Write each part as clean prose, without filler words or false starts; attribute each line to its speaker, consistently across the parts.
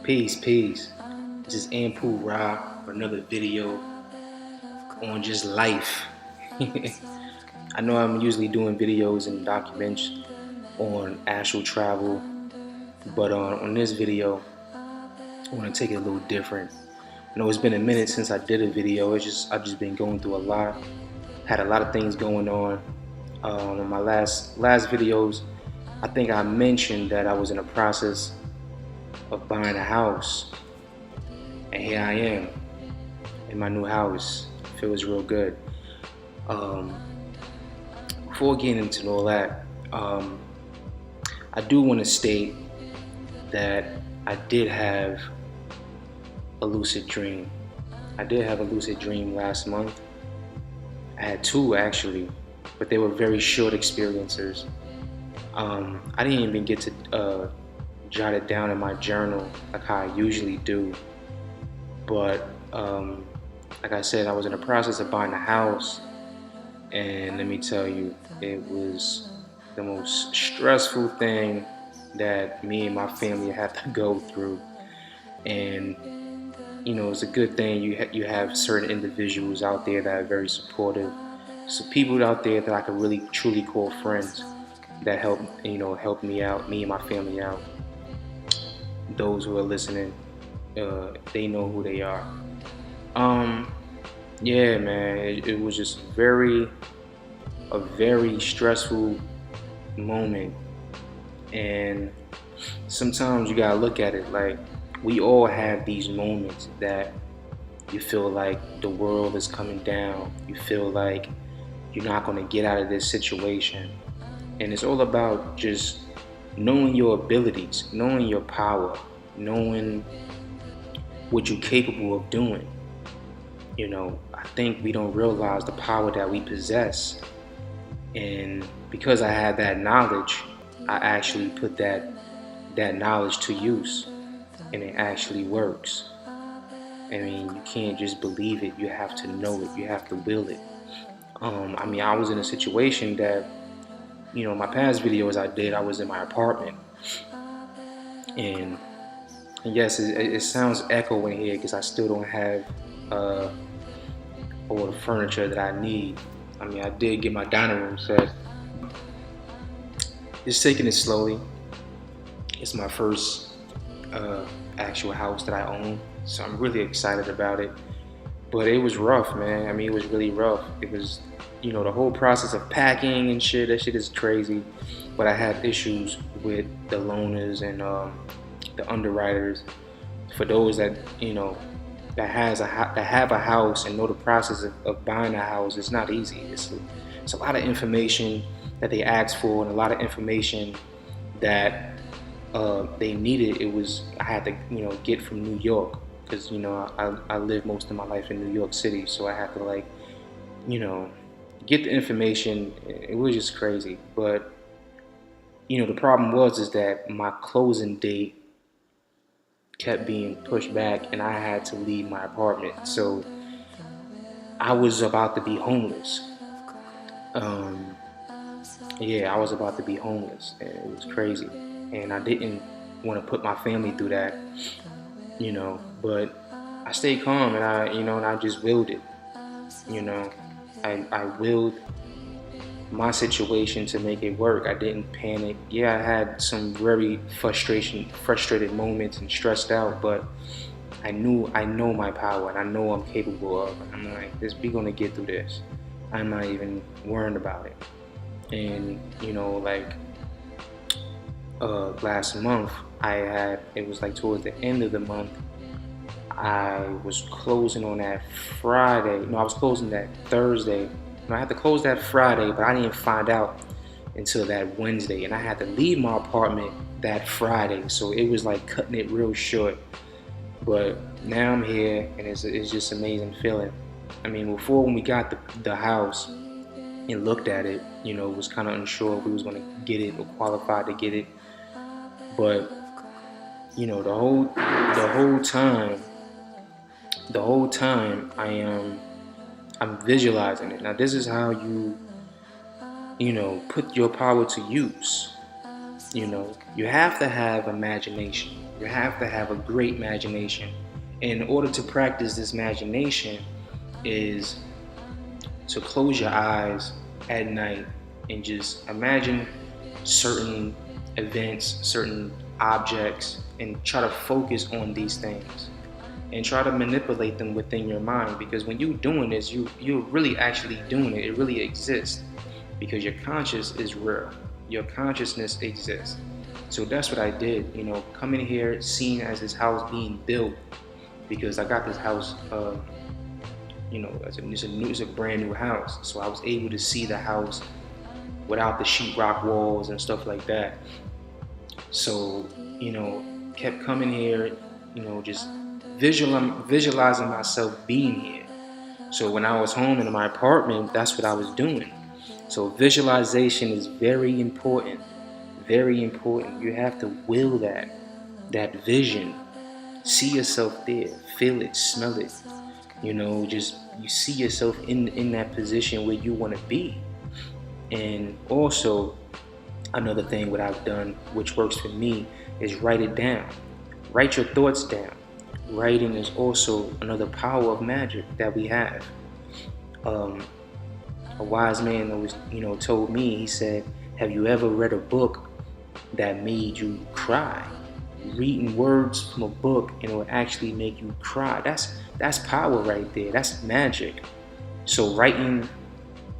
Speaker 1: Peace, peace. This is Anpu for another video on just life. I know I'm usually doing videos and documents on astral travel, but on this video, I want to take it a little different. I know it's been a minute since I did a video. I've just been going through a lot. Had a lot of things going on. In my last videos, I think I mentioned that I was in the process of buying a house, and here I am in my new house. It feels real good. Before getting into all that, I do want to state that I did have a lucid dream. I did have a lucid dream last month. I had two actually, but they were very short experiences. I didn't even get to jot it down in my journal like how I usually do, but like I said, I was in the process of buying a house, and let me tell you, it was the most stressful thing that me and my family had to go through. And you know, it's a good thing you have certain individuals out there that are very supportive, so people out there that I can really truly call friends that help me out, me and my family out. Those who are listening, they know who they are. Yeah, man, it was just a very stressful moment, and sometimes you gotta look at it like we all have these moments that you feel like the world is coming down. You feel like you're not gonna get out of this situation, and it's all about just knowing your abilities, knowing your power, knowing what you're capable of doing. You know, I think we don't realize the power that we possess, and because I had that knowledge, I actually put that knowledge to use, and it actually works. I mean, you can't just believe it, you have to know it, you have to will it. I mean, I was in a situation that, you know, my past videos I was in my apartment, and yes, it sounds echo in here because I still don't have all the furniture that I need. I mean, I did get my dining room set. Just taking it slowly. It's my first actual house that I own, so I'm really excited about it. But it was rough, man. I mean, it was really rough. It was, you know, the whole process of packing and shit, that shit is crazy. But I had issues with the loaners and the underwriters. For those that, you know, that have a house and know the process of buying a house, it's not easy. It's a lot of information that they asked for, and a lot of information that they needed. I had to, you know, get from New York, because, you know, I lived most of my life in New York City, so I had to, like, you know, get the information. It was just crazy. But, you know, the problem is that my closing date kept being pushed back, and I had to leave my apartment. So I was about to be homeless. Yeah, I was about to be homeless, and it was crazy. And I didn't want to put my family through that, you know. But I stayed calm, and I just willed it. You know, I willed my situation to make it work. I didn't panic. Yeah, I had some very frustrated moments and stressed out, but I know my power, and I know I'm capable of it. I'm like, we're gonna get through this. I'm not even worried about it. And, you know, like last month, it was like towards the end of the month, I was closing on that Friday. No, I was closing that Thursday. I had to close that Friday, but I didn't find out until that Wednesday, and I had to leave my apartment that Friday, so it was like cutting it real short. But now I'm here, and it's just an amazing feeling. I mean, before, when we got the house and looked at it, you know, was kind of unsure if we was going to get it or qualified to get it. But, you know, the whole time I'm visualizing it. Now, this is how you know, put your power to use. You have to have imagination. You have to have a great imagination. In order to practice this imagination is to close your eyes at night and just imagine certain events, certain objects, and try to focus on these things and try to manipulate them within your mind, because when you're doing this, you're really actually doing it. It really exists because your conscious is real. Your consciousness exists. So that's what I did, coming here, seeing as this house being built, because I got this house, it's a brand new house. So I was able to see the house without the sheetrock walls and stuff like that. So, kept coming here, just visualizing myself being here. So when I was home in my apartment, that's what I was doing. So visualization is very important, very important. You have to will that vision, see yourself there, feel it, smell it. Just you see yourself in that position where you want to be. And also, another thing what I've done, which works for me, is write it down. Write your thoughts down. Writing is also another power of magic that we have. A wise man always, told me, he said, have you ever read a book that made you cry? Reading words from a book and it will actually make you cry. That's power right there. That's magic. So writing,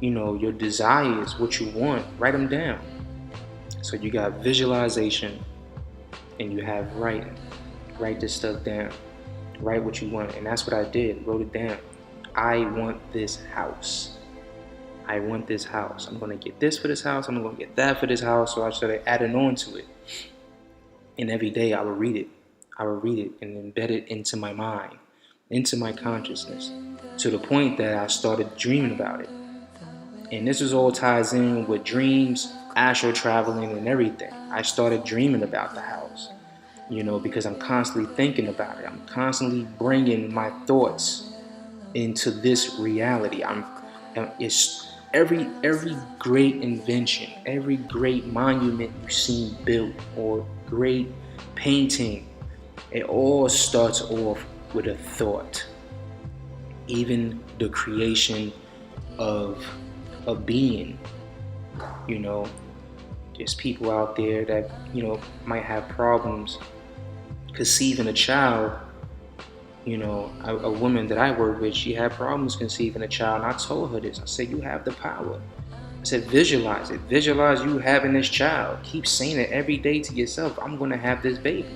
Speaker 1: your desires, what you want, write them down. So you got visualization and you have writing. Write this stuff down. Write what you want. And that's what I did. Wrote it down. I want this house. I want this house. I'm going to get this for this house. I'm going to get that for this house. So I started adding on to it. And every day I would read it. I would read it and embed it into my mind, into my consciousness, to the point that I started dreaming about it. And this is all ties in with dreams, astral traveling, and everything. I started dreaming about the house, because I'm constantly thinking about it. I'm constantly bringing my thoughts into this reality. It's every great invention, every great monument you've seen built, or great painting, it all starts off with a thought. Even the creation of a being, there's people out there that, might have problems conceiving a child. A woman that I work with, she had problems conceiving a child, and I told her this. I said, you have the power. I said, visualize it. Visualize you having this child. Keep saying it every day to yourself. I'm going to have this baby.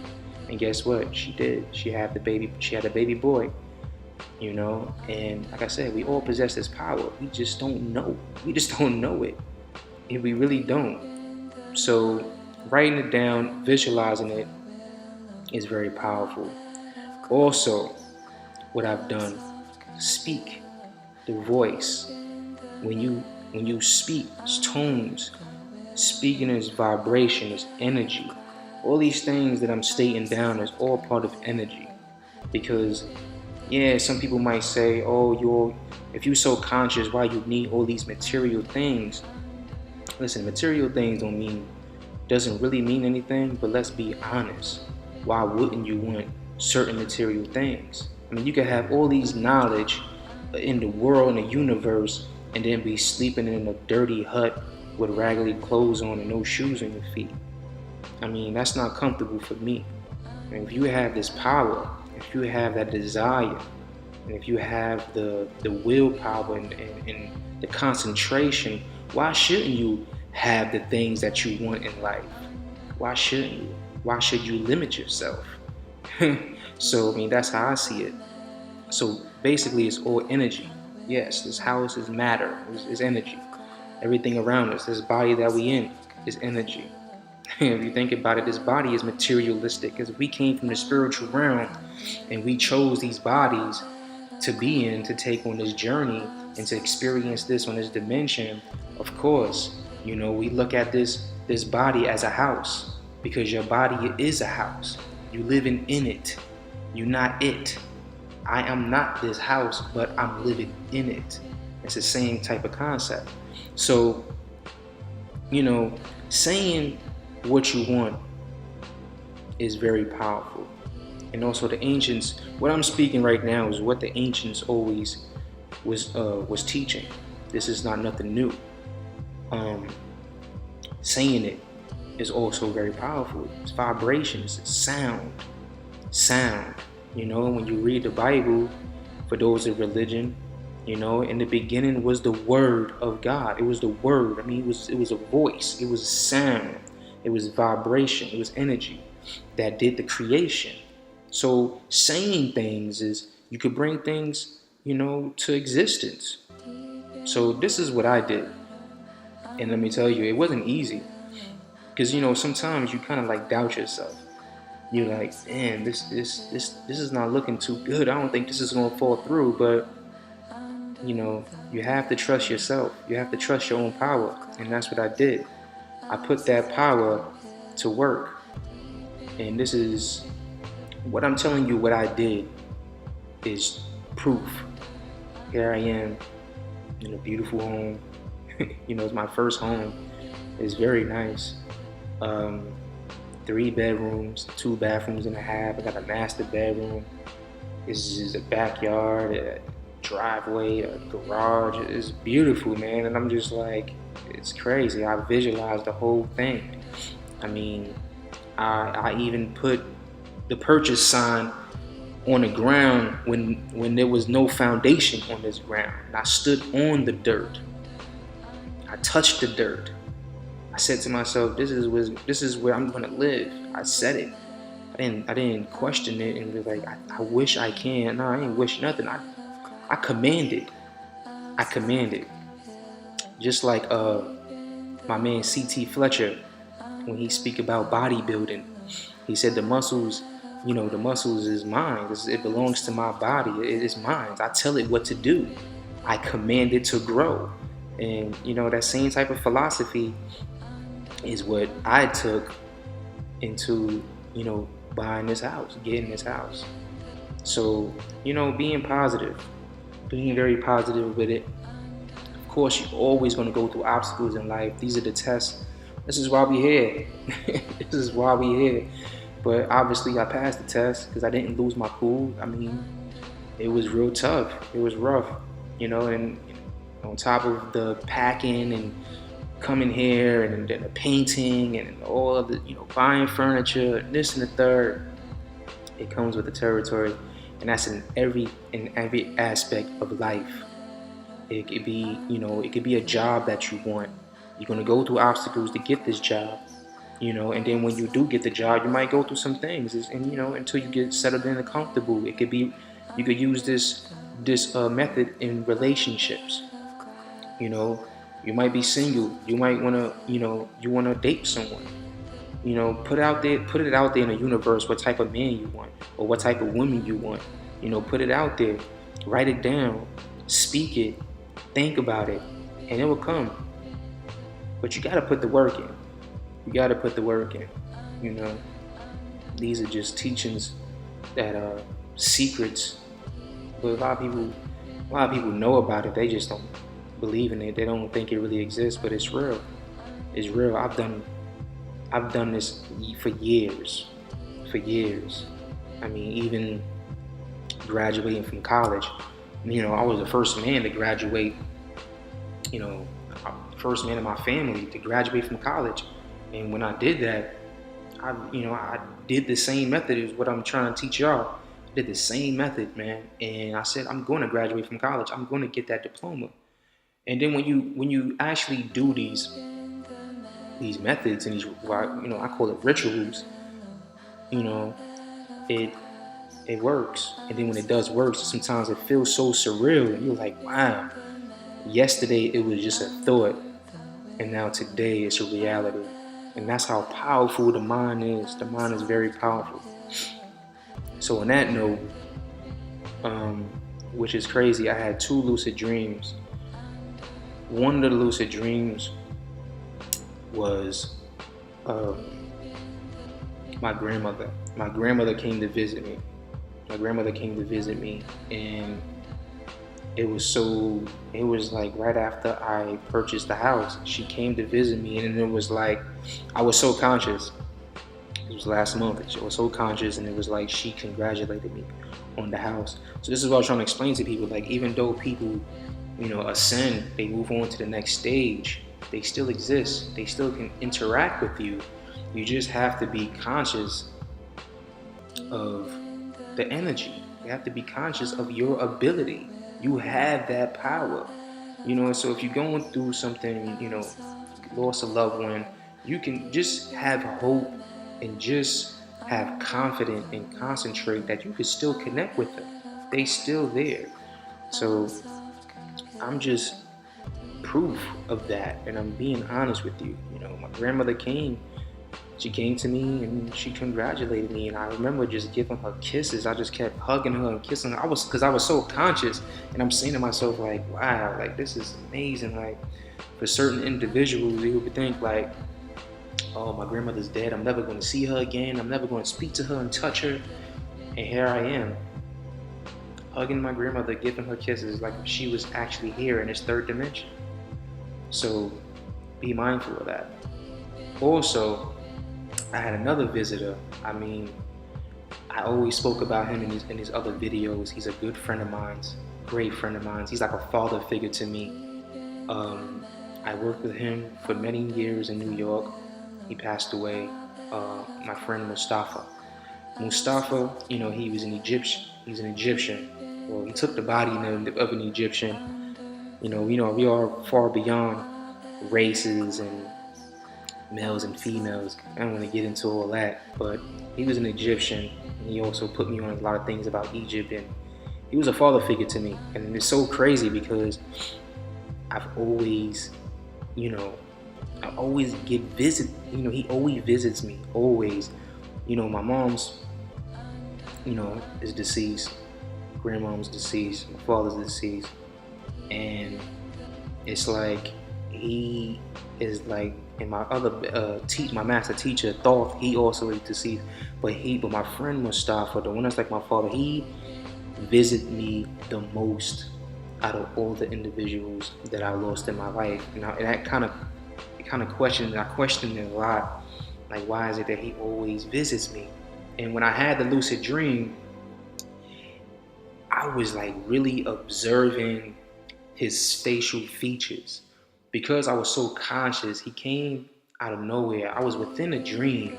Speaker 1: And guess what? She did. She had the baby. She had a baby boy. And like I said, we all possess this power. We just don't know. We just don't know it. And we really don't. So writing it down, visualizing it is very powerful. Also, what I've done, speak, the voice. When you speak, it's tones. Speaking is vibration, is energy. All these things that I'm stating down is all part of energy. Because, some people might say, oh, if you're so conscious, why you need all these material things? Listen, material things doesn't really mean anything, but let's be honest. Why wouldn't you want certain material things? You could have all these knowledge in the world, in the universe, and then be sleeping in a dirty hut with raggedy clothes on and no shoes on your feet. That's not comfortable for me. If you have this power, if you have that desire, and if you have the willpower and the concentration, why shouldn't you have the things that you want in life? Why shouldn't you? Why should you limit yourself? So, that's how I see it. So basically, it's all energy. Yes, this house is matter, is energy. Everything around us, this body that we in, is energy. If you think about it, this body is materialistic, because we came from the spiritual realm and we chose these bodies to be in, to take on this journey and to experience this on this dimension. Of course, we look at this body as a house, because your body is a house. You living in it. You're not it. I am not this house, but I'm living in it. It's the same type of concept. So, saying what you want is very powerful. And also the ancients, what I'm speaking right now is what the ancients always was teaching. This is not nothing new. Saying it is also very powerful. It's vibrations, it's sound. When you read the Bible, for those of religion, in the beginning was the word of God. It was the word. I mean, it was a voice. It was a sound. It was vibration. It was energy that did the creation. So saying things is you could bring things, to existence. So this is what I did. And let me tell you, it wasn't easy. Because, sometimes you kind of like doubt yourself. You're like, man, this is not looking too good. I don't think this is gonna fall through. But you have to trust yourself. You have to trust your own power. And that's what I did. I put that power to work. And this is what I'm telling you, what I did is proof. Here I am in a beautiful home. It's my first home. It's very nice. 3 bedrooms, 2 bathrooms and a half. I got a master bedroom. This is a backyard, a driveway, a garage. It's beautiful, man. And I'm just like, it's crazy. I visualized the whole thing. I mean, I even put the purchase sign on the ground when there was no foundation on this ground. And I stood on the dirt. I touched the dirt. I said to myself, this is where I'm gonna live. I said it. I didn't question it and be like, I wish I can. No, I ain't wish nothing. I commanded. I commanded. Just like my man C.T. Fletcher, when he speak about bodybuilding, he said the muscles, the muscles is mine. It belongs to my body. It is mine. I tell it what to do. I command it to grow. And that same type of philosophy is what I took into, buying this house, getting this house. So, being positive, being very positive with it. Of course, you're always going to go through obstacles in life. These are the tests. This is why we're here. This is why we're here. But obviously, I passed the test because I didn't lose my cool. I mean, it was real tough. It was rough, and on top of the packing and coming here and then the painting and all of the, buying furniture, this and the third, it comes with the territory. And that's in every aspect of life. It could be, it could be a job that you want. You're going to go through obstacles to get this job, and then when you do get the job, you might go through some things, and until you get settled in and comfortable. It could be, you could use this method in relationships. You might be single. You might want to, you want to date someone. Put it out there in the universe what type of man you want or what type of woman you want. Put it out there. Write it down. Speak it. Think about it. And it will come. But you got to put the work in. You got to put the work in. These are just teachings that are secrets. But a lot of people know about it. They just don't believe in it. They don't think it really exists, but it's real. It's real. I've done this for years. I mean, even graduating from college, I was the first man to graduate, first man in my family to graduate from college. And when I did that, I did the same method as what I'm trying to teach y'all. I did the same method, man. And I said, I'm going to graduate from college. I'm going to get that diploma. And then when you actually do these methods and these, I call it rituals, it works. And then when it does work, sometimes it feels so surreal. And you're like, wow, yesterday it was just a thought, and now today it's a reality. And that's how powerful the mind is. The mind is very powerful. So on that note, which is crazy, I had 2 lucid dreams. One of the lucid dreams was my grandmother. My grandmother came to visit me. And it was so, it was like right after I purchased the house, she came to visit me, and it was like I was so conscious. It was last month. She was so conscious, and it was like she congratulated me on the house. So this is what I was trying to explain to people. Like, even though people, ascend, they move on to the next stage, they still exist. They still can interact with you. You just have to be conscious of the energy. You have to be conscious of your ability. You have that power. So if you're going through something, loss a loved one, you can just have hope and just have confidence and concentrate that you can still connect with them. They still there. So I'm just proof of that, and I'm being honest with you. My grandmother came. She came to me and she congratulated me, and I remember just giving her kisses. I just kept hugging her and kissing her. Because I was so conscious, and I'm saying to myself like, wow, like this is amazing. Like, for certain individuals, they would think like, oh, my grandmother's dead. I'm never going to see her again. I'm never going to speak to her and touch her. And here I am, hugging my grandmother, giving her kisses like if she was actually here in this third dimension. So be mindful of that. Also, I had another visitor. I always spoke about him in his other videos. He's a good friend of mine, great friend of mine. He's like a father figure to me. I worked with him for many years in New York. He passed away. My friend Mustafa. Mustafa, he was an Egyptian. He's an Egyptian. Well, he took the body of an Egyptian. We are far beyond races and males and females. I don't want to get into all that, but he was an Egyptian. And he also put me on a lot of things about Egypt, and he was a father figure to me. And it's so crazy because I've always, I always get visit. He always visits me. Always. My mom's, is deceased. Grandmom's deceased. My father's deceased, and it's like he is like. And my other my master teacher thought he also is deceased, but my friend Mustafa, the one that's like my father, he visited me the most out of all the individuals that I lost in my life. And that kind of questioned. I questioned it a lot, like why is it that he always visits me? And when I had the lucid dream, I was like really observing his facial features. Because I was so conscious, he came out of nowhere. I was within a dream,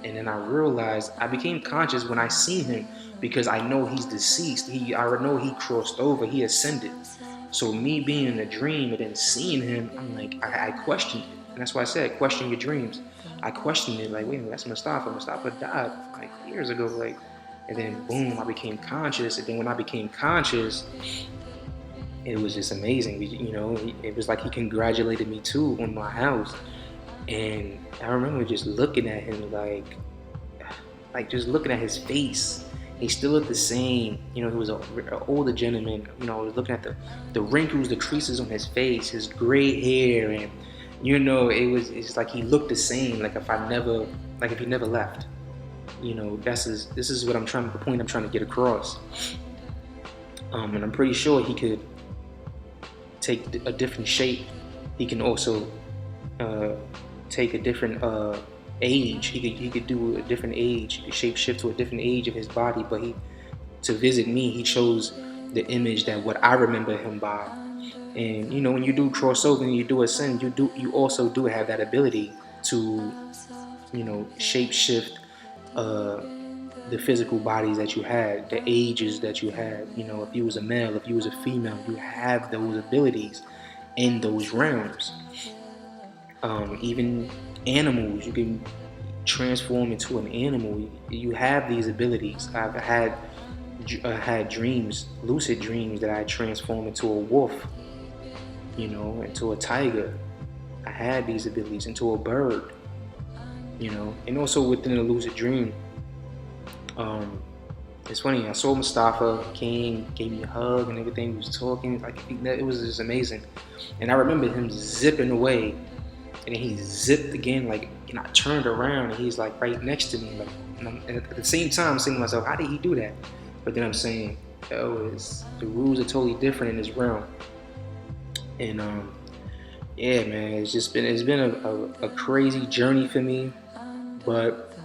Speaker 1: and then I became conscious when I seen him, because I know he's deceased. I know he crossed over, he ascended. So me being in a dream and then seeing him, I'm like, I questioned it. And that's why I said, question your dreams. I questioned it, like, wait a minute, that's Mustafa. Mustafa died like years ago, like, and then boom, I became conscious. And then when I became conscious, it was just amazing. It was like he congratulated me too on my house. And I remember just looking at him like just looking at his face. He still looked the same. He was an older gentleman. I was looking at the wrinkles, the creases on his face, his gray hair, and it's like he looked the same, like if he never left. This is what the point I'm trying to get across. And I'm pretty sure he could take a different shape. He can also take a different age. He could do a different age. He could shape shift to a different age of his body. But to visit me, he chose the image that what I remember him by. And when you do cross over and you do ascend, you also do have that ability to shape shift the physical bodies that you had, the ages that you had. If you was a male, if you was a female, you have those abilities in those realms. Even animals, you can transform into an animal. You have these abilities. I've had dreams, lucid dreams, that I transform into a wolf, into a tiger. I had these abilities, into a bird, and also within a lucid dream. It's funny, I saw Mustafa, came, gave me a hug and everything, he was talking, like it was just amazing. And I remember him zipping away, and then he zipped again, and I turned around and he's like right next to me, and at the same time I'm saying to myself, how did he do that? But then I'm saying, The rules are totally different in this realm. And yeah, man, it's been a crazy journey for me, but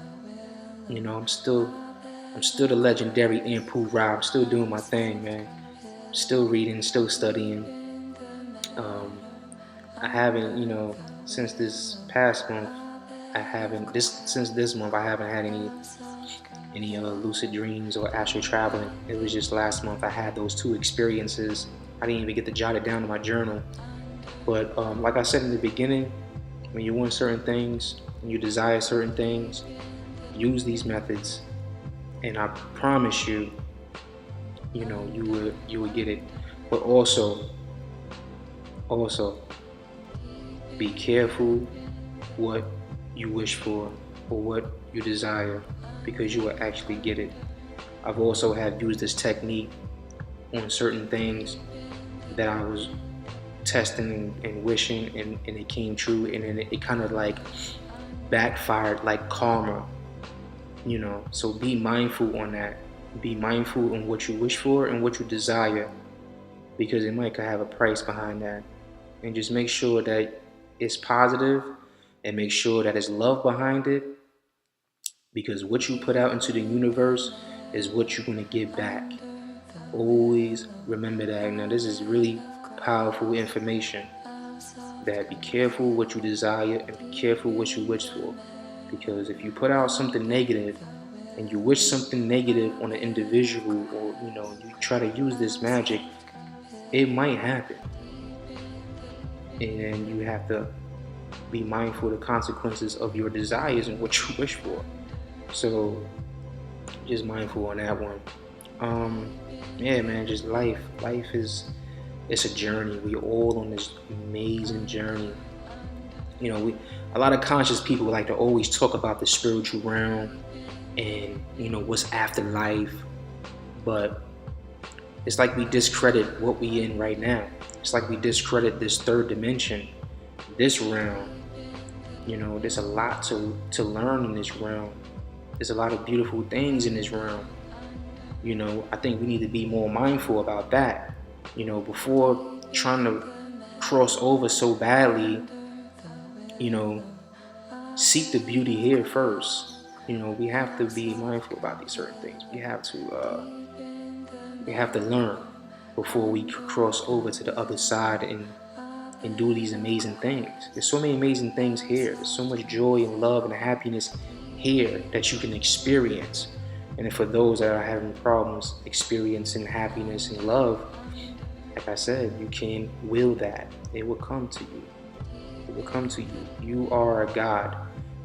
Speaker 1: I'm still the legendary Anpu. I'm still doing my thing, man. Still reading, still studying. Um, I haven't, since this past month, I haven't this since this month I haven't had any lucid dreams or astral traveling. It was just last month I had those two experiences. I didn't even get to jot it down in my journal. But like I said in the beginning, when you want certain things and you desire certain things, use these methods, and I promise you, you would get it. But also be careful what you wish for or what you desire, because you will actually get it. I've also have used this technique on certain things that I was testing and wishing, and it came true, and then it kind of like backfired like karma. So be mindful on that. Be mindful on what you wish for and what you desire, because it might have a price behind that. And just make sure that it's positive, and make sure that there's love behind it, because what you put out into the universe is what you're going to get back. Always remember that. Now, this is really powerful information, that be careful what you desire and be careful what you wish for. Because if you put out something negative and you wish something negative on an individual, or you try to use this magic, it might happen. And you have to be mindful of the consequences of your desires and what you wish for. So just mindful on that one. Yeah, man, just life. It's a journey. We all on this amazing journey. A lot of conscious people like to always talk about the spiritual realm and what's after life, but it's like we discredit what we in right now. It's like we discredit this third dimension, this realm. There's a lot to learn in this realm. There's a lot of beautiful things in this realm. I think we need to be more mindful about that. Before trying to cross over so badly, seek the beauty here first. We have to be mindful about these certain things. We have to learn before we cross over to the other side and do these amazing things. There's so many amazing things here. There's so much joy and love and happiness here that you can experience. And for those that are having problems experiencing happiness and love, like I said, you can will that. It will come to you. It will come to you. You are a god.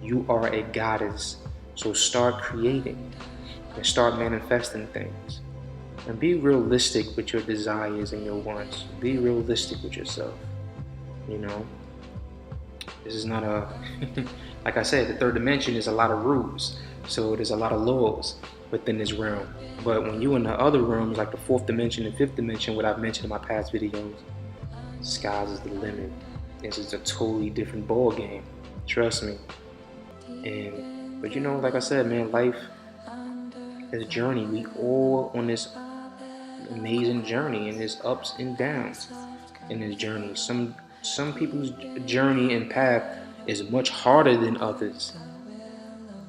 Speaker 1: You are a goddess. So start creating and start manifesting things. And be realistic with your desires and your wants. Be realistic with yourself. This is not like I said, the third dimension is a lot of rules. So there's a lot of laws within this realm. But when you're in the other realms, like the fourth dimension and fifth dimension, what I've mentioned in my past videos, skies is the limit. This is a totally different ball game. Trust me. But like I said, man, life is a journey. We all on this amazing journey, and there's ups and downs in this journey. Some people's journey and path is much harder than others.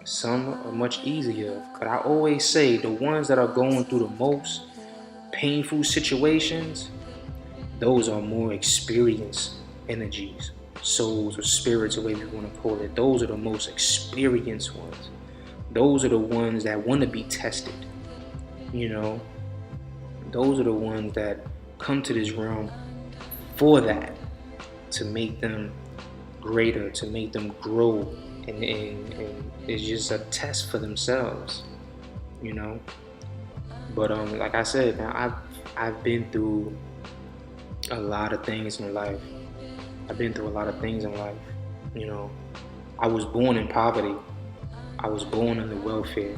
Speaker 1: Some are much easier. But I always say the ones that are going through the most painful situations, those are more experienced energies, souls or spirits, or whatever you want to call it. Those are the most experienced ones. Those are the ones that want to be tested. Those are the ones that come to this realm for that, to make them greater, to make them grow, and it's just a test for themselves. But like I said, man, I've been through a lot of things in life. I was born in poverty. I was born under welfare.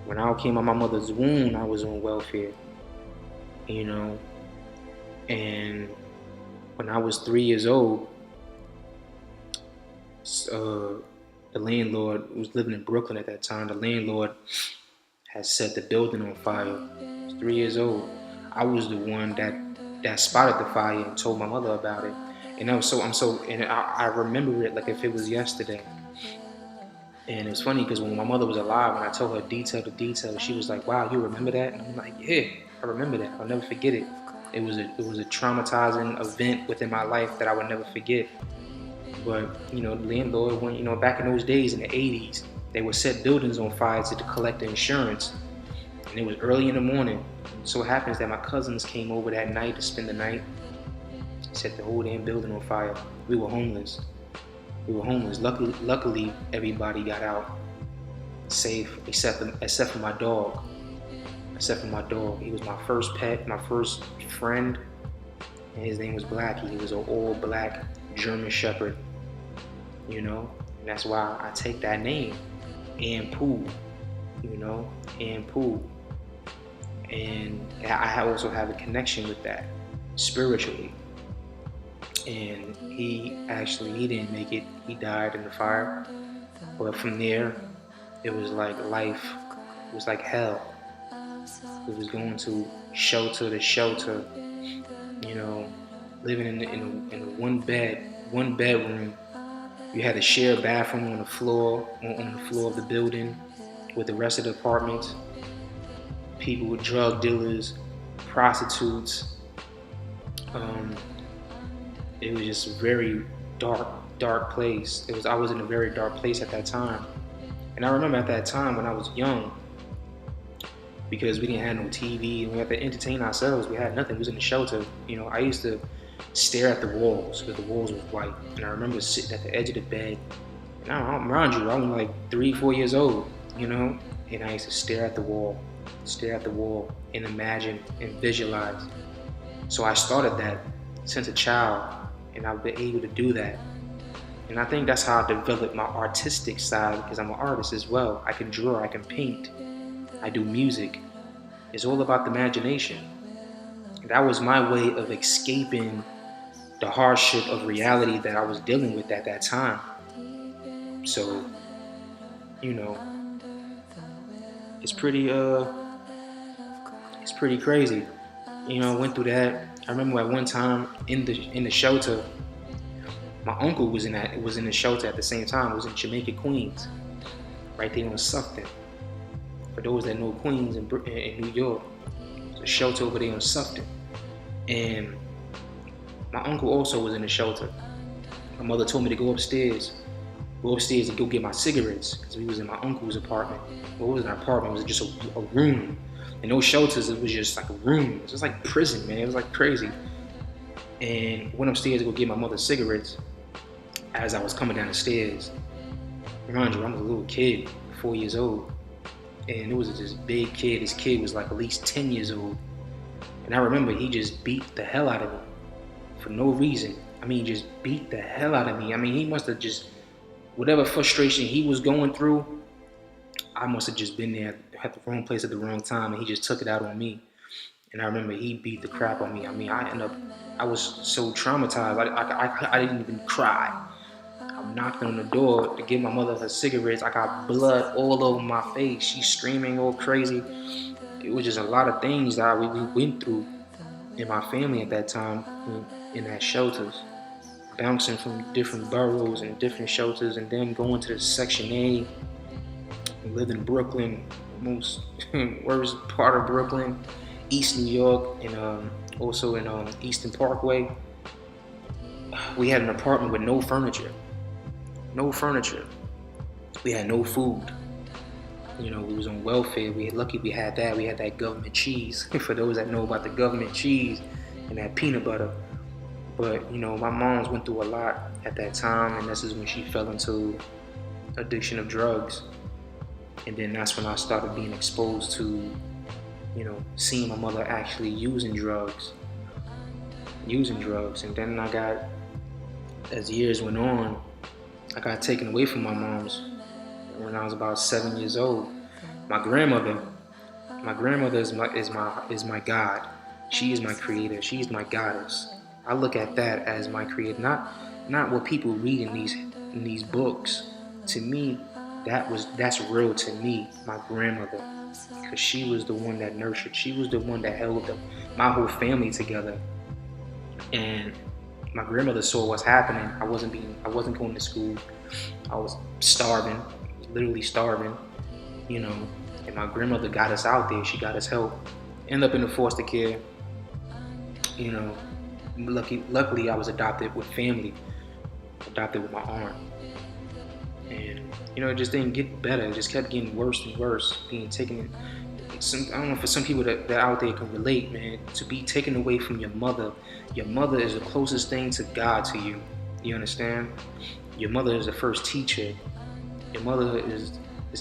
Speaker 1: When I came out my mother's womb, I was on welfare. And when I was 3 years old, the landlord was living in Brooklyn at that time. The landlord had set the building on fire. 3 years old. I was the one that spotted the fire and told my mother about it. And I remember it like if it was yesterday. And it's funny because when my mother was alive, when I told her detail to detail, she was like, "Wow, you remember that?" And I'm like, "Yeah, I remember that. I'll never forget it. It was a traumatizing event within my life that I would never forget." But the landlord, when back in those days in the '80s, they would set buildings on fire to collect the insurance, and it was early in the morning. So it happens that my cousins came over that night to spend the night, set the whole damn building on fire. We were homeless. Luckily, everybody got out safe, except for my dog. He was my first pet, my first friend, and his name was Blackie. He was an all black German Shepherd, and that's why I take that name, Anpu, Anpu. And I also have a connection with that spiritually. And he didn't make it. He died in the fire. But from there, it was like life. It was like hell. It was going to shelter to shelter, living in a one bedroom. You had to share a bathroom on the floor of the building with the rest of the apartments. People with drug dealers, prostitutes. It was just a very dark place. I was in a very dark place at that time. And I remember at that time when I was young, because we didn't have no TV and we had to entertain ourselves. We had nothing. We was in the shelter. I used to stare at the walls because the walls were white. And I remember sitting at the edge of the bed. And I'm around you, I was like 3-4 years old, and I used to stare at the wall and imagine and visualize. So I started that since a child. And I've been able to do that. And I think that's how I developed my artistic side, because I'm an artist as well. I can draw, I can paint, I do music. It's all about the imagination. And that was my way of escaping the hardship of reality that I was dealing with at that time. So, it's pretty crazy. I went through that. I remember at one time in the shelter, my uncle was in the shelter at the same time. It was in Jamaica, Queens, right there on Sufton. For those that know Queens in New York, there's a shelter over there on Sufton. And my uncle also was in the shelter. My mother told me to go upstairs and go get my cigarettes, because we was in my uncle's apartment. Well, it wasn't an apartment, it was just a room. In those shelters, it was just like a room. It was just like prison, man. It was like crazy. And went upstairs to go get my mother cigarettes. As I was coming down the stairs, remind you, I was a little kid, 4 years old. And it was this big kid. This kid was like at least 10 years old. And I remember he just beat the hell out of me for no reason. Just beat the hell out of me. He must have just, whatever frustration he was going through, I must have just been there at the wrong place at the wrong time, and he just took it out on me. And I remember he beat the crap on me. I was so traumatized. I didn't even cry. I'm knocking on the door to give my mother her cigarettes. I got blood all over my face. She's screaming all crazy. It was just a lot of things that we went through in my family at that time in that shelters. Bouncing from different boroughs and different shelters, and then going to the Section A. I lived in Brooklyn, most worst part of Brooklyn, East New York, and also in Eastern Parkway. We had an apartment with no furniture. We had no food. We was on welfare. We had that. We had that government cheese. For those that know about the government cheese and that peanut butter. But my mom's went through a lot at that time, and this is when she fell into addiction of drugs. And then that's when I started being exposed to, seeing my mother actually using drugs. And then as years went on, I got taken away from my mom's when I was about 7 years old. My grandmother is my God. She is my creator. She is my goddess. I look at that as my creator, not what people read in these books. To me, that's real to me, my grandmother. because she was the one that nurtured. She was the one that held my whole family together. And my grandmother saw what's happening. I wasn't going to school. I was starving, literally starving, you know. And my grandmother got us out there. She got us help. Ended up in the foster care. You know, luckily I was adopted with family, adopted with my aunt. And you know, it just didn't get better. It just kept getting worse and worse. Being taken. I don't know, for some people that out there can relate, man. To be taken away from your mother. Your mother is the closest thing to God to you. You understand? Your mother is the first teacher. Your mother is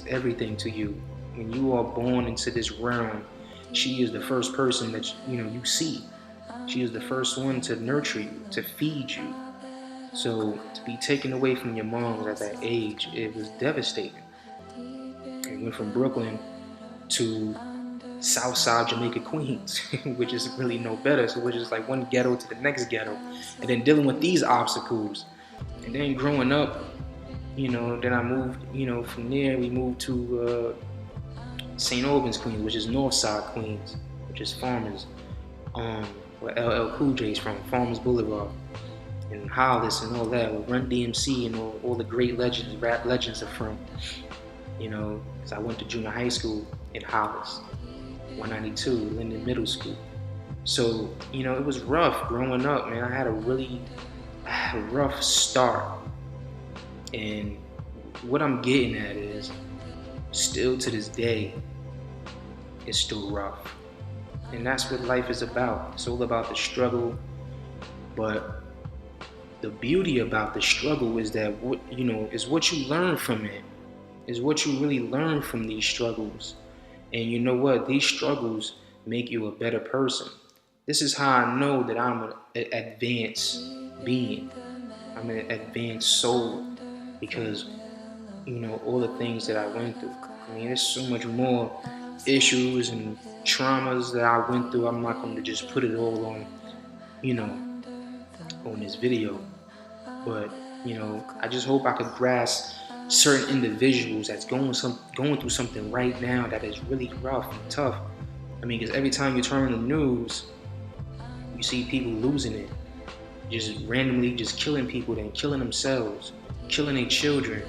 Speaker 1: everything to you. When you are born into this realm, she is the first person that you see. She is the first one to nurture you, to feed you. So to be taken away from your mom at that age, it was devastating. And went from Brooklyn to Southside Jamaica, Queens, which is really no better. So we're just like one ghetto to the next ghetto, and then dealing with these obstacles. And then growing up, then I moved, from there we moved to St. Albans, Queens, which is Northside Queens, which is Farmers, where LL Cool J's from, Farmers Boulevard, and Hollis and all that, where Run DMC and all the great legends, rap legends are from. Because I went to junior high school in Hollis, 192, Linden Middle School. So, it was rough growing up, man. I had a really rough start. And what I'm getting at is, still to this day, it's still rough. And that's what life is about. It's all about the struggle. But the beauty about the struggle is that is what you learn from it. Is what you really learn from these struggles. And you know what? These struggles make you a better person. This is how I know that I'm an advanced being. I'm an advanced soul. Because, all the things that I went through. I mean, there's so much more issues and traumas that I went through. I'm not going to just put it all on, on this video. But, I just hope I could grasp certain individuals that's going through something right now that is really rough and tough. I mean, because every time you turn on the news, you see people losing it, just randomly just killing people, then killing themselves, killing their children,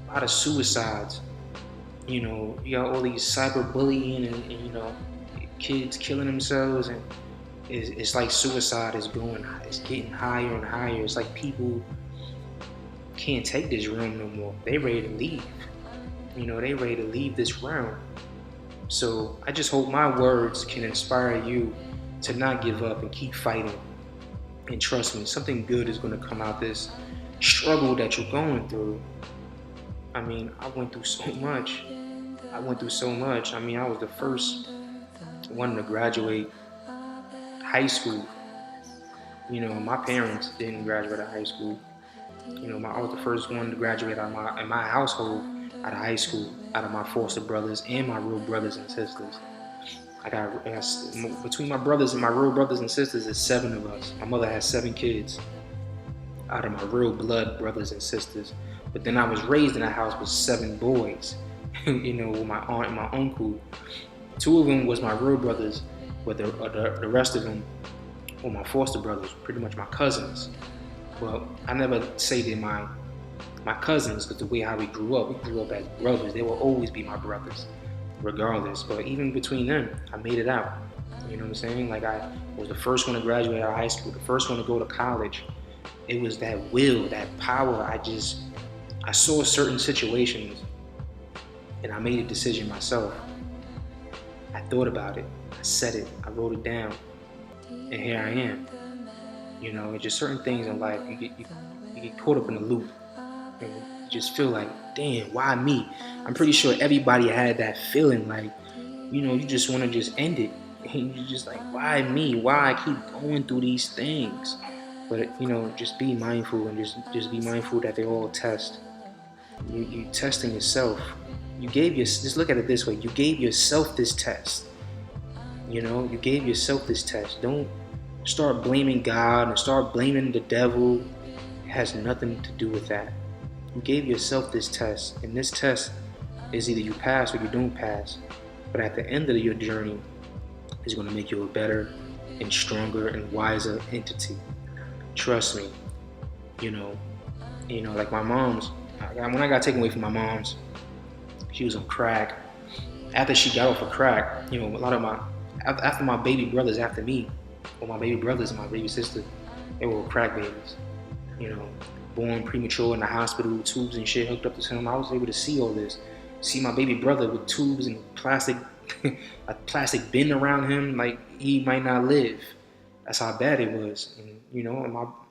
Speaker 1: a lot of suicides. You got all these cyberbullying and kids killing themselves, and it's like suicide is getting higher and higher. It's like people can't take this realm no more. They ready to leave. They ready to leave this realm. So I just hope my words can inspire you to not give up and keep fighting. And trust me, something good is going to come out this struggle that you're going through. I mean, I went through so much. I mean, I was the first one to graduate high school. My parents didn't graduate out of high school. I was the first one to graduate in my household out of high school, out of my foster brothers and my real brothers and sisters. I got between my brothers and my real brothers and sisters is 7 of us. My mother has 7 kids out of my real blood brothers and sisters. But then I was raised in a house with 7 boys, with my aunt and my uncle. 2 of them was my real brothers, but the rest of them were my foster brothers, pretty much my cousins. Well, I never say they're my cousins, because the way how we grew up as brothers. They will always be my brothers, regardless. But even between them, I made it out. You know what I'm saying? Like, I was the first one to graduate out of high school, the first one to go to college. It was that will, that power. I saw certain situations, and I made a decision myself. I thought about it. I said it. I wrote it down. And here I am. It's just certain things in life, you get caught up in a loop. And you just feel like, damn, why me? I'm pretty sure everybody had that feeling, like, you just want to just end it. And you're just like, why me? Why I keep going through these things? But, just be mindful, and just be mindful that they all test. You testing yourself. Just look at it this way. You gave yourself this test. You gave yourself this test. Don't start blaming God and start blaming the devil. It has nothing to do with that. You gave yourself this test, and this test is either you pass or you don't pass. But at the end of your journey, it's going to make you a better and stronger and wiser entity. Trust me. You know, like my mom's. When I got taken away from my mom's, she was on crack. After she got off of crack, a lot of after my baby brothers after me, or my baby brothers and my baby sister, they were crack babies. Born premature in the hospital, tubes and shit hooked up to him. I was able to see all this. See my baby brother with tubes and plastic, a plastic bin around him, like he might not live. That's how bad it was. And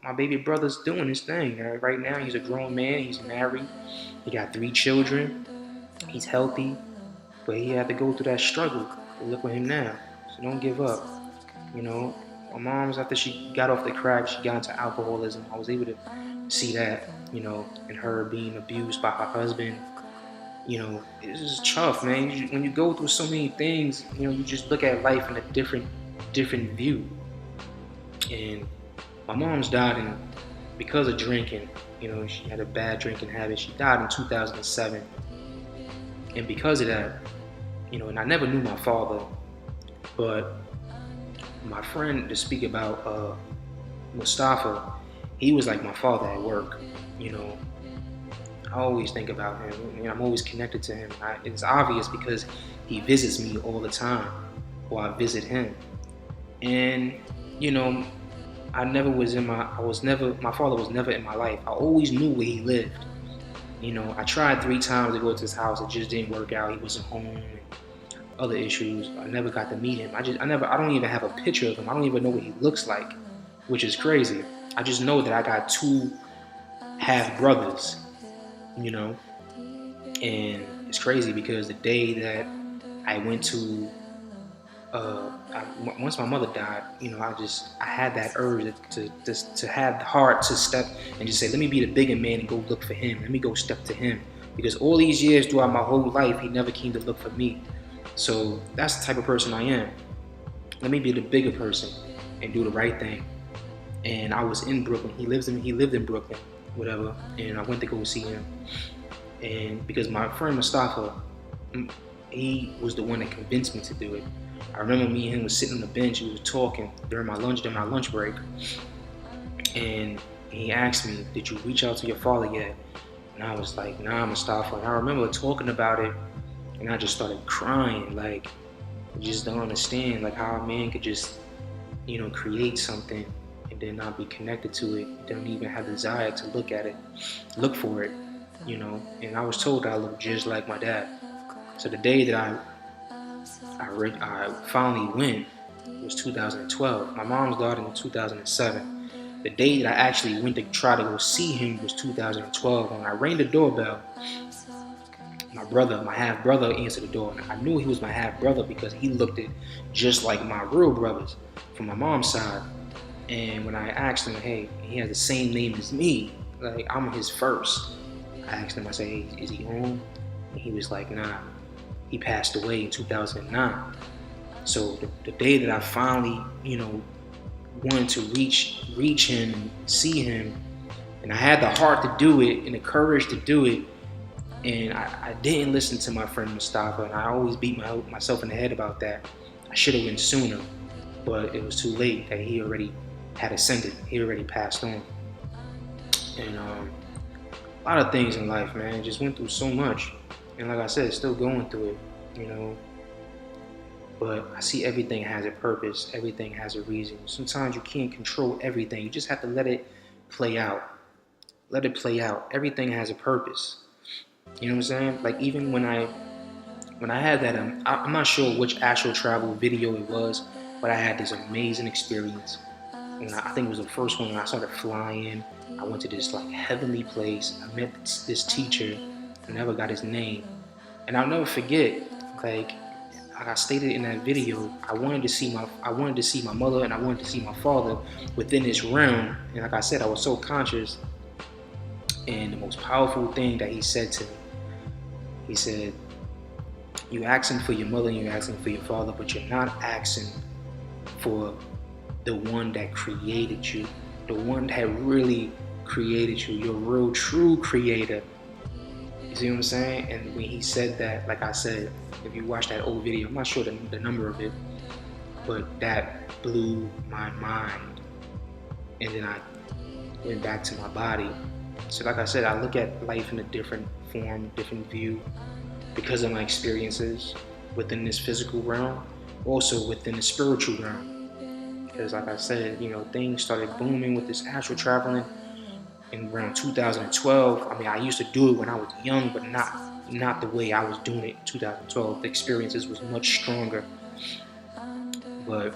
Speaker 1: my baby brother's doing his thing. Right now, he's a grown man. He's married. He got 3 children. He's healthy, but he had to go through that struggle. Look at him now. So don't give up. My mom's, after she got off the crack, she got into alcoholism. I was able to see that, and her being abused by her husband. It's just tough, man. When you go through so many things, you just look at life in a different view. And my mom's died because of drinking. She had a bad drinking habit. She died in 2007. And because of that, and I never knew my father, but my friend, to speak about Mustafa, he was like my father at work. I always think about him. I'm always connected to him. It's obvious because he visits me all the time, or I visit him. And my father was never in my life. I always knew where he lived. I tried 3 times to go to his house. It just didn't work out. He wasn't home. And other issues. I never got to meet him. I don't even have a picture of him. I don't even know what he looks like, which is crazy. I just know that I got 2 half brothers, and it's crazy because the day that I went to, once my mother died, I had that urge to have the heart to step and just say, let me be the bigger man and go look for him. Let me go step to him, because all these years throughout my whole life, he never came to look for me. So that's the type of person I am. Let me be the bigger person and do the right thing. And I was in Brooklyn. He lived in Brooklyn, whatever. And I went to go see him. And because my friend Mustafa, he was the one that convinced me to do it. I remember me and him was sitting on the bench. We were talking during my lunch break. And he asked me, "Did you reach out to your father yet?" And I was like, "Nah, Mustafa." And I remember talking about it. And I just started crying, like, I just don't understand, like, how a man could just, create something and then not be connected to it, don't even have the desire to look for it, And I was told that I looked just like my dad. So the day that I finally went was 2012. My mom's died in 2007. The day that I actually went to try to go see him was 2012. When I rang the doorbell, my half brother answered the door. And I knew he was my half brother because he looked just like my real brothers from my mom's side. And when I asked him, hey, he has the same name as me, like I'm his first. I asked him, I said, hey, is he home? And he was like, nah, he passed away in 2009. So the day that I finally, wanted to reach him and see him, and I had the heart to do it and the courage to do it, and I didn't listen to my friend Mustafa, and I always beat myself in the head about that. I should have went sooner, but it was too late. That he already had ascended. He already passed on. And a lot of things in life, man. Just went through so much, and like I said, still going through it, But I see everything has a purpose. Everything has a reason. Sometimes you can't control everything. You just have to let it play out. Let it play out. Everything has a purpose. You know what I'm saying? Like even when I had that, I'm not sure which astral travel video it was, but I had this amazing experience. And I think it was the first one when I started flying. I went to this like heavenly place. I met this teacher. I never got his name. And I'll never forget, like I stated in that video, I wanted to see my mother and I wanted to see my father within this realm. And like I said, I was so conscious. And the most powerful thing that he said to me, he said, you asking for your mother and you're asking for your father, but you're not asking for the one that created you, the one that really created you, your real true creator. see what I'm saying? And when he said that, like I said, if you watch that old video, I'm not sure the number of it, but that blew my mind. And then I went back to my body. So like I said, I look at life in a different form, different view, because of my experiences within this physical realm, also within the spiritual realm. Because like I said, you know, things started booming with this astral traveling in around 2012. I mean, I used to do it when I was young, but not the way I was doing it in 2012. The experiences was much stronger. But,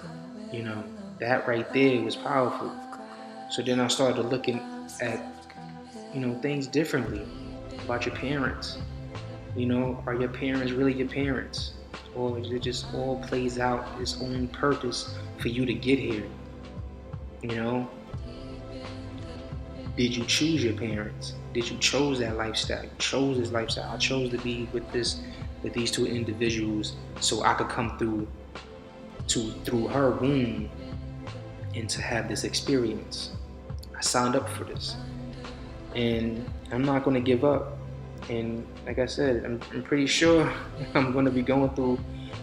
Speaker 1: you know, that right there was powerful. So then I started looking at, you know, things differently about your parents. You know, are your parents really your parents? Or it just all plays out its own purpose for you to get here? You know? Did you choose your parents? Did you chose that lifestyle? You chose this lifestyle. I chose to be with these two individuals so I could come through her womb and to have this experience. I signed up for this. And I'm not gonna give up. And like I said, I'm pretty sure I'm gonna be going through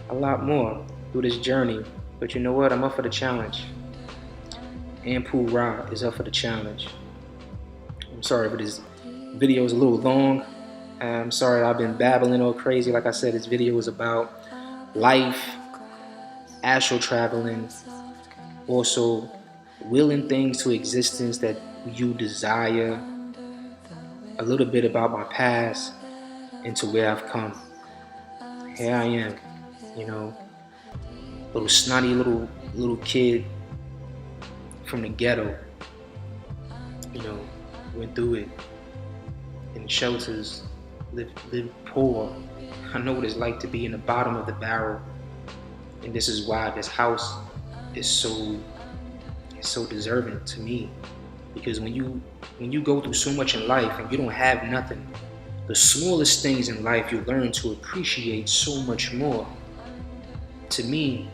Speaker 1: a lot more through this journey. But you know what? I'm up for the challenge. Anpu is up for the challenge. I'm sorry if this video is a little long. I'm sorry I've been babbling all crazy. Like I said, this video is about life, astral traveling, also willing things to existence that you desire, a little bit about my past and to where I've come. Here I am, you know, little snotty little kid from the ghetto, you know, went through it in shelters, lived poor. I know what it's like to be in the bottom of the barrel, and this is why this house is so deserving to me. Because when you go through so much in life and you don't have nothing, the smallest things in life you learn to appreciate so much more. To me,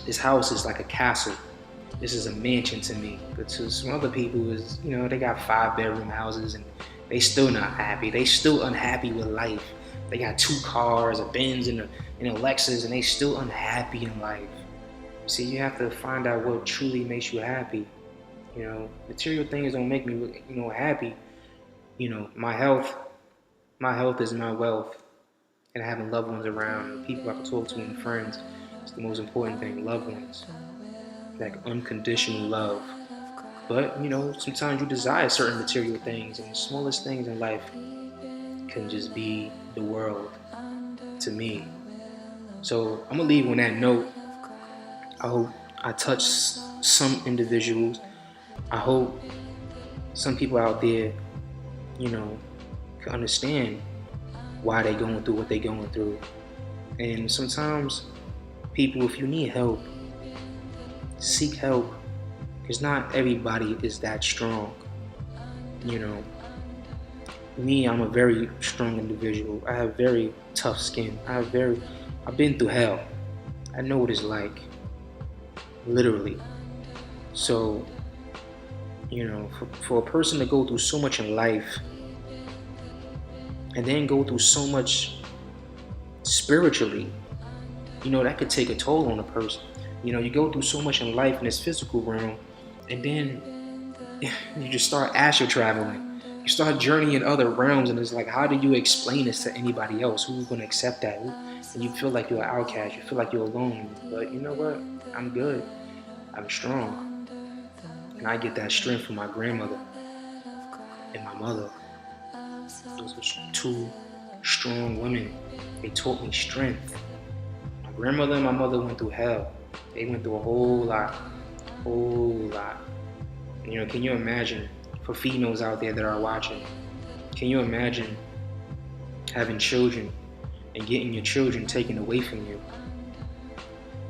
Speaker 1: this house is like a castle. This is a mansion to me. But to some other people, is, you know, they got 5-bedroom houses and they still not happy. They still unhappy with life. They got 2 cars, a Benz and a Lexus, and they still unhappy in life. See, you have to find out what truly makes you happy. You know, material things don't make me, you know, happy. You know, my health is my wealth, and having loved ones around, people I can talk to, and friends. It's the most important thing. Loved ones, like unconditional love. But you know, sometimes you desire certain material things, and the smallest things in life can just be the world to me. So I'm gonna leave on that note. I hope I touched some individuals. I hope some people out there, you know, can understand why they're going through what they're going through. And sometimes people, if you need help, seek help, because not everybody is that strong. You know, me, I'm a very strong individual. I have very tough skin. I've been through hell. I know what it's like, literally. So, you know, for a person to go through so much in life and then go through so much spiritually, you know, that could take a toll on a person. You know, you go through so much in life in this physical realm, and then you just start astral traveling. You start journeying other realms, and it's like, how do you explain this to anybody else? Who's going to accept that? And you feel like you're an outcast. You feel like you're alone. But you know what? I'm good. I'm strong. And I get that strength from my grandmother and my mother. Those were 2 strong women. They taught me strength. My grandmother and my mother went through hell. They went through a whole lot. You know, can you imagine, for females out there that are watching, can you imagine having children and getting your children taken away from you?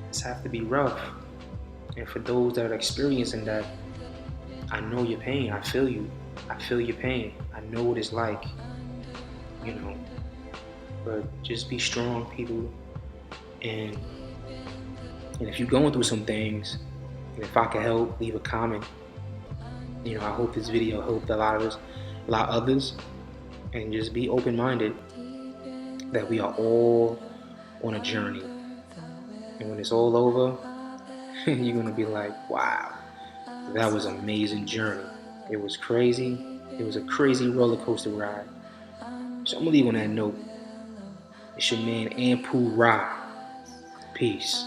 Speaker 1: This have to be rough. And for those that are experiencing that, I know your pain. I feel you. I feel your pain. I know what it's like, you know. But just be strong, people. And if you're going through some things, and if I can help, leave a comment. You know, I hope this video helped a lot of others. and just be open-minded that we are all on a journey. And when it's all over, you're gonna be like, wow, that was an amazing journey. It was crazy. It was a crazy roller coaster ride. So I'm gonna leave on that note. It's your man Anpu Ra. Peace.